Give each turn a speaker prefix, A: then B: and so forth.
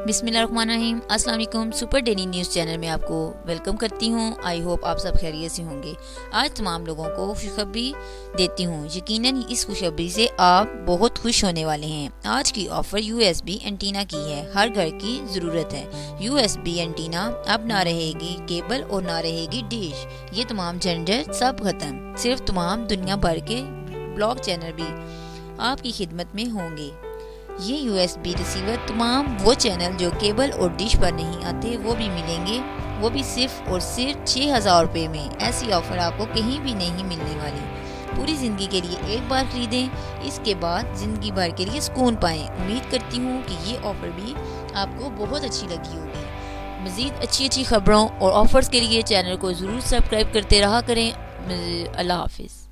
A: बिस्मिल्लाहिर्रहमानिर्रहीम। अस्सलाम वालेकुम। सुपर डेली न्यूज़ चैनल में आपको वेलकम करती हूँ। आई होप आप सब खैरियत से होंगे। आज तमाम लोगों को खुशखबरी देती हूँ। यकीनन इस खुशखबरी से आप बहुत खुश होने वाले हैं। आज की ऑफर USB एंटीना की है। हर घर की ज़रूरत है USB एंटीना। अब ना रहेगी केबल और ना रहेगी डिश। ये तमाम झंझट सब खत्म। सिर्फ तमाम दुनिया भर के ब्लॉग चैनल भी आपकी खिदमत में होंगे। ये USB रिसीवर तमाम वो चैनल जो केबल और डिश पर नहीं आते वो भी मिलेंगे, वो भी सिर्फ और सिर्फ 6000 रुपये में। ऐसी ऑफर आपको कहीं भी नहीं मिलने वाली। पूरी ज़िंदगी के लिए एक बार खरीदें, इसके बाद ज़िंदगी भर के लिए सुकून पाएं। उम्मीद करती हूँ कि ये ऑफर भी आपको बहुत अच्छी लगी होगी। मज़ीद अच्छी खबरों और ऑफर्स के लिए चैनल को ज़रूर सब्सक्राइब करते रहा करें। अल्लाह हाफिज़।